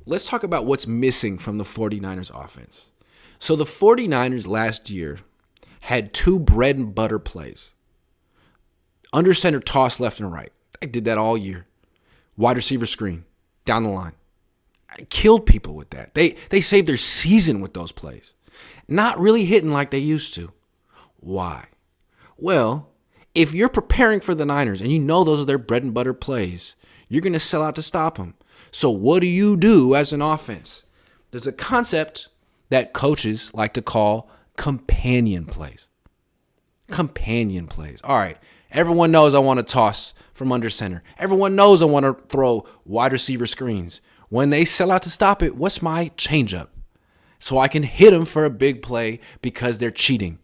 let's talk about what's missing from the 49ers offense. So the 49ers last year had 2 bread and butter plays. Under center toss left and right. They did that all year. Wide receiver screen down the line. I killed people with that. They saved their season with those plays. Not really hitting like they used to. Why? Well, if you're preparing for the Niners and you know those are their bread and butter plays, you're going to sell out to stop them. So what do you do as an offense? There's a concept that coaches like to call companion plays. Companion plays. All right. Everyone knows I want to toss from under center. Everyone knows I want to throw wide receiver screens. When they sell out to stop it, what's my changeup? So I can hit them for a big play because they're cheating.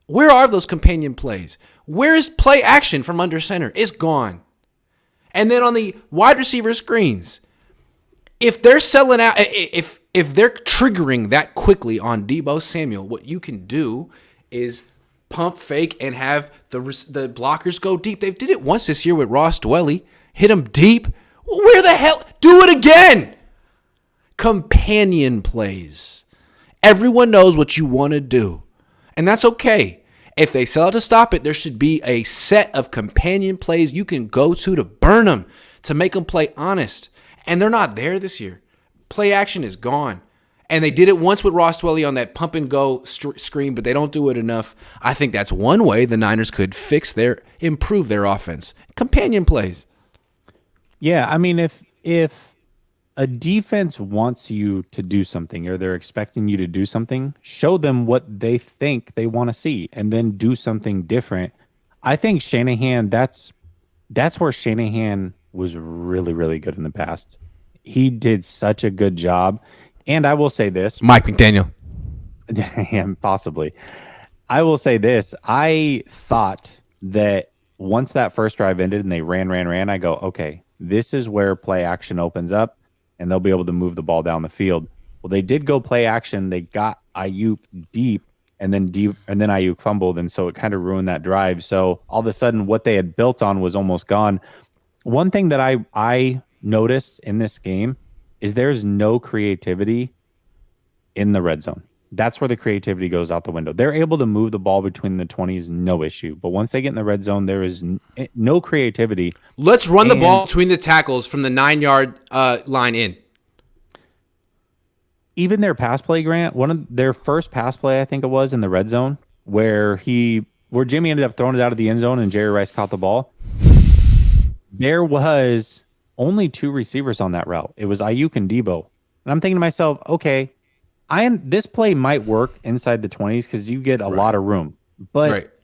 Where are those companion plays? Where is play action from under center? It's gone. And then on the wide receiver screens, if they're selling out, if they're triggering that quickly on Deebo Samuel, what you can do is pump fake and have the blockers go deep. They did it once this year with Ross Dwelly. Hit him deep. Where the hell? Do it again. Companion plays. Everyone knows what you want to do. And that's okay. If they sell out to stop it, there should be a set of companion plays you can go to burn them, to make them play honest. And they're not there this year. Play action is gone. And they did it once with Ross Dwelly on that pump and go screen, but they don't do it enough. I think that's one way the Niners could improve their offense. Companion plays. Yeah, I mean, if a defense wants you to do something or they're expecting you to do something, show them what they think they want to see and then do something different. I think Shanahan, that's where Shanahan was really, really good in the past. He did such a good job. And I will say this. Mike McDaniel. Yeah, possibly. I will say this. I thought that once that first drive ended and they ran, I go, okay, this is where play action opens up and they'll be able to move the ball down the field. Well, they did go play action. They got Ayuk deep, and then Ayuk fumbled, and so it kind of ruined that drive. So all of a sudden, what they had built on was almost gone. One thing that I noticed in this game is there's no creativity in the red zone. That's where the creativity goes out the window. They're able to move the ball between the 20s, no issue. But once they get in the red zone, there is no creativity. Let's run the ball between the tackles from the 9-yard line in. Even their pass play, Grant, one of their first pass play, I think it was, in the red zone, where Jimmy ended up throwing it out of the end zone and Jerry Rice caught the ball. There was only 2 receivers on that route. It was Ayuk and Deebo. And I'm thinking to myself, okay, this play might work inside the 20s because you get a lot of room. But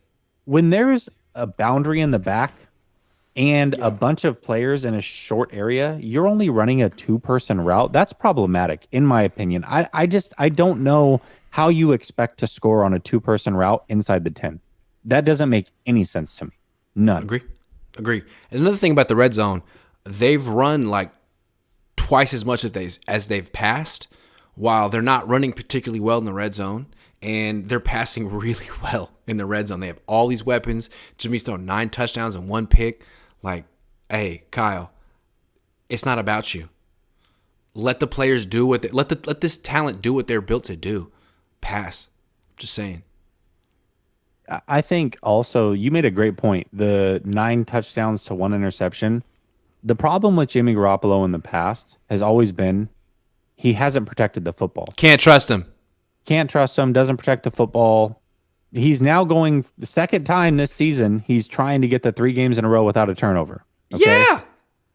when there's a boundary in the back and a bunch of players in a short area, you're only running a 2-person route. That's problematic, in my opinion. I don't know how you expect to score on a 2-person route inside the 10. That doesn't make any sense to me. None. Agree. And another thing about the red zone, they've run like twice as much as they've passed, while they're not running particularly well in the red zone, and they're passing really well in the red zone. They have all these weapons. Jimmy's thrown 9 touchdowns and 1 pick. Like, hey, Kyle, it's not about you. Let the players do what let this talent do what they're built to do. Pass. Just saying. I think also you made a great point. The 9 touchdowns to 1 interception. The problem with Jimmy Garoppolo in the past has always been he hasn't protected the football. Can't trust him. Doesn't protect the football. He's now going the second time this season. He's trying to get the 3 games in a row without a turnover. Okay? Yeah.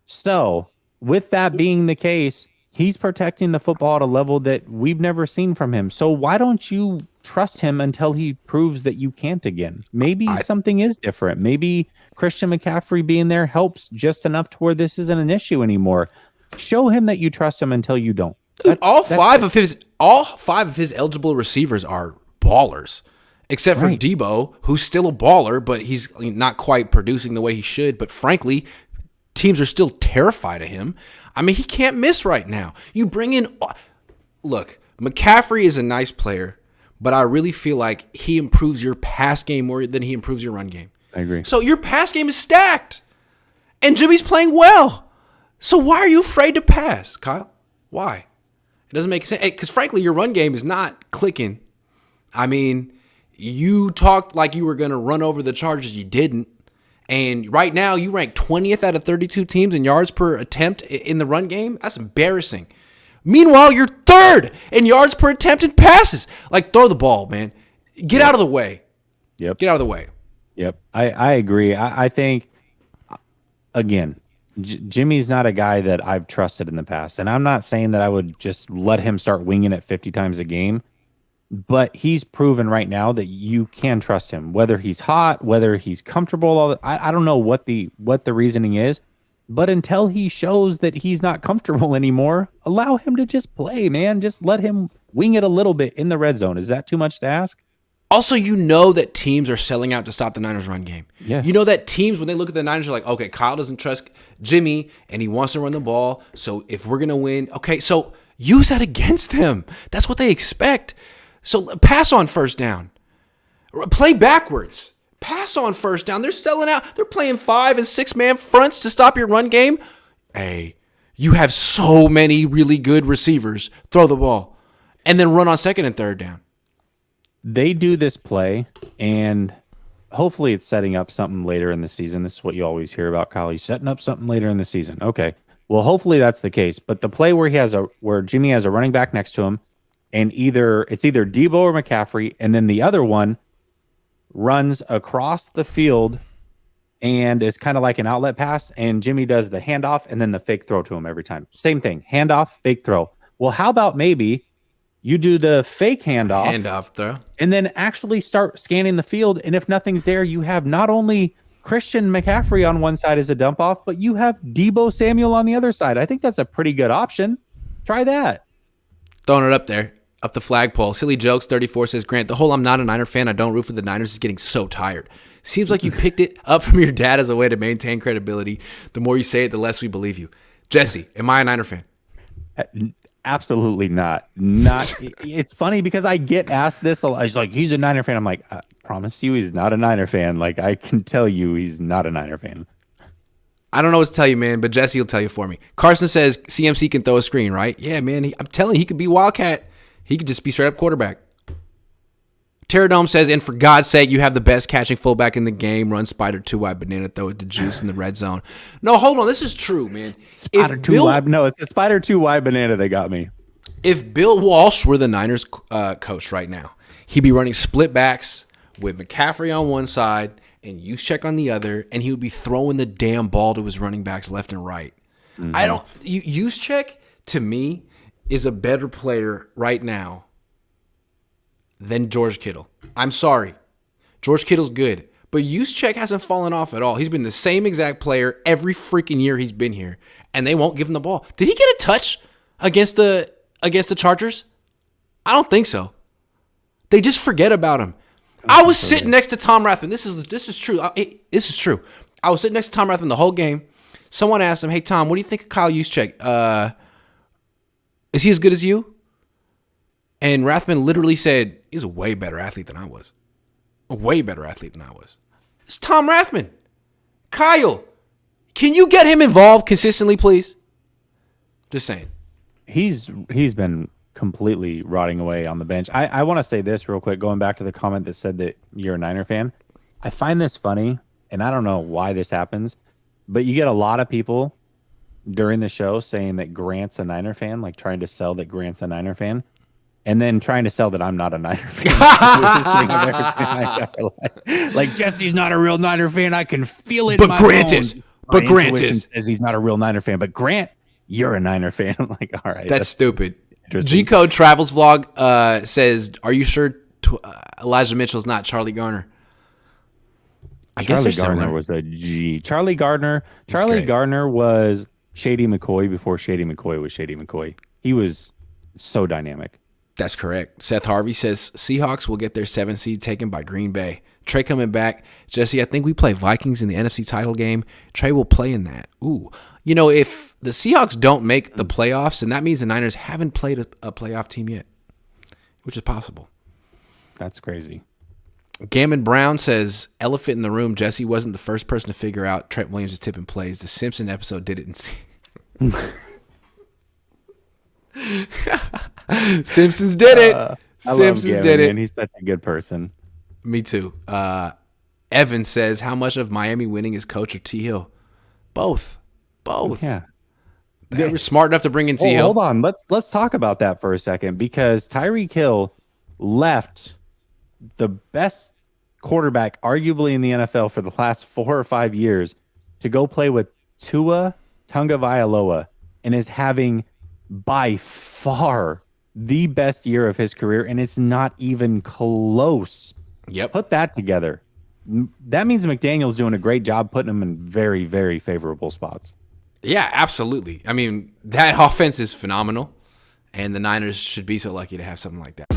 So with that being the case, he's protecting the football at a level that we've never seen from him. So why don't you trust him until he proves that you can't again? Maybe something is different. Maybe Christian McCaffrey being there helps just enough to where this isn't an issue anymore. Show him that you trust him until you don't. All five of his eligible receivers are ballers, except for Deebo, who's still a baller, but he's not quite producing the way he should. But frankly, teams are still terrified of him. I mean, he can't miss right now. You bring in, look, McCaffrey is a nice player, but I really feel like he improves your pass game more than he improves your run game. I agree. So your pass game is stacked, and Jimmy's playing well. So why are you afraid to pass, Kyle? Why? It doesn't make sense. Because frankly, your run game is not clicking. I mean, you talked like you were going to run over the Chargers. You didn't. And right now, you rank 20th out of 32 teams in yards per attempt in the run game. That's embarrassing. Meanwhile, you're third in yards per attempt in passes. Like, throw the ball, man. Get out of the way. Yep. Get out of the way. Yep. I agree. I think, again, Jimmy's not a guy that I've trusted in the past. And I'm not saying that I would just let him start winging it 50 times a game. But he's proven right now that you can trust him, whether he's hot, whether he's comfortable. I don't know what the reasoning is, but until he shows that he's not comfortable anymore, allow him to just play, man. Just let him wing it a little bit in the red zone. Is that too much to ask? Also, you know that teams are selling out to stop the Niners' run game. Yes. You know that teams, when they look at the Niners, are like, okay, Kyle doesn't trust Jimmy, and he wants to run the ball. So if we're going to win, okay, so use that against them. That's what they expect. So pass on first down. Play backwards. Pass on first down. They're selling out. They're playing 5 and 6 man fronts to stop your run game. Hey, you have so many really good receivers. Throw the ball. And then run on second and third down. They do this play, and hopefully it's setting up something later in the season. This is what you always hear about, Kyle. He's setting up something later in the season. Okay. Well, hopefully that's the case. But the play where Jimmy has a running back next to him, and it's either Debo or McCaffrey, and then the other one runs across the field and is kind of like an outlet pass, and Jimmy does the handoff and then the fake throw to him every time. Same thing, handoff, fake throw. Well, how about maybe you do the fake handoff throw, and then actually start scanning the field, and if nothing's there, you have not only Christian McCaffrey on one side as a dump off, but you have Debo Samuel on the other side. I think that's a pretty good option. Try that. Throwing it up there. Up the flagpole. Silly Jokes 34 says, Grant, the whole I'm not a Niner fan, I don't root for the Niners is getting so tired. Seems like you picked it up from your dad as a way to maintain credibility. The more you say it, the less we believe you. Jesse, am I a Niner fan? Absolutely not. It's funny because I get asked this a lot. He's like, he's a Niner fan. I'm like, I promise you he's not a Niner fan. Like, I can tell you he's not a Niner fan. I don't know what to tell you, man, but Jesse will tell you for me. Carson says CMC can throw a screen, right? Yeah, man. I'm telling you, he could be Wildcat. He could just be straight up quarterback. Pterodome says, and for God's sake, you have the best catching fullback in the game. Run spider 2-wide banana, throw it to Juice in the red zone. No, hold on. This is true, man. Spider 2-wide. No, it's the spider 2-wide banana that got me. If Bill Walsh were the Niners coach right now, he'd be running split backs with McCaffrey on one side and Juszczyk on the other, and he would be throwing the damn ball to his running backs left and right. Mm-hmm. Juszczyk, to me, is a better player right now than George Kittle. I'm sorry. George Kittle's good. But Juszczyk hasn't fallen off at all. He's been the same exact player every freaking year he's been here, and they won't give him the ball. Did he get a touch against the Chargers? I don't think so. They just forget about him. I was sitting next to Tom Rathman. This is true. This is true. I was sitting next to Tom Rathman the whole game. Someone asked him, "Hey Tom, what do you think of Kyle Juszczyk? Is he as good as you?" And Rathman literally said, "He's a way better athlete than I was. A way better athlete than I was." It's Tom Rathman. Kyle, can you get him involved consistently, please? Just saying. He's been completely rotting away on the bench. I want to say this real quick, going back to the comment that said that you're a Niner fan. I find this funny, and I don't know why this happens, but you get a lot of people during the show saying that Grant's a Niner fan, like trying to sell that Grant's a Niner fan, and then trying to sell that I'm not a Niner fan. Like, Jesse's not a real Niner fan. I can feel it in my bones. But Grant is. Says he's not a real Niner fan. But Grant, you're a Niner fan. I'm like, all right. That's stupid. G-Code Travels Vlog says, are you sure Elijah Mitchell's not Charlie Garner? Charlie Garner was a G. Charlie Gardner was Shady McCoy before Shady McCoy was Shady McCoy. He was so dynamic. That's correct. Seth Harvey says Seahawks will get their 7th seed taken by Green Bay. Trey coming back. Jesse, I think we play Vikings in the NFC title game. Trey will play in that. Ooh. You know, if the Seahawks don't make the playoffs, then that means the Niners haven't played a playoff team yet, which is possible. That's crazy. Gammon Brown says, elephant in the room, Jesse wasn't the first person to figure out Trent Williams' tipping plays. The Simpson episode did it in Simpsons did it. I Simpsons love Gavin, did it. man. He's such a good person. Me too. Evan says, how much of Miami winning is Coach or T. Hill? Both. Yeah. They were smart enough to bring in T. Hill. Hold on. Let's talk about that for a second, because Tyreek Hill left the best quarterback arguably in the NFL for the last 4 or 5 years to go play with Tua Tagovailoa, and is having by far the best year of his career, and it's not even close. Yep. Put that together. That means McDaniel's doing a great job putting him in very, very favorable spots. Yeah, absolutely. I mean, that offense is phenomenal, and the Niners should be so lucky to have something like that.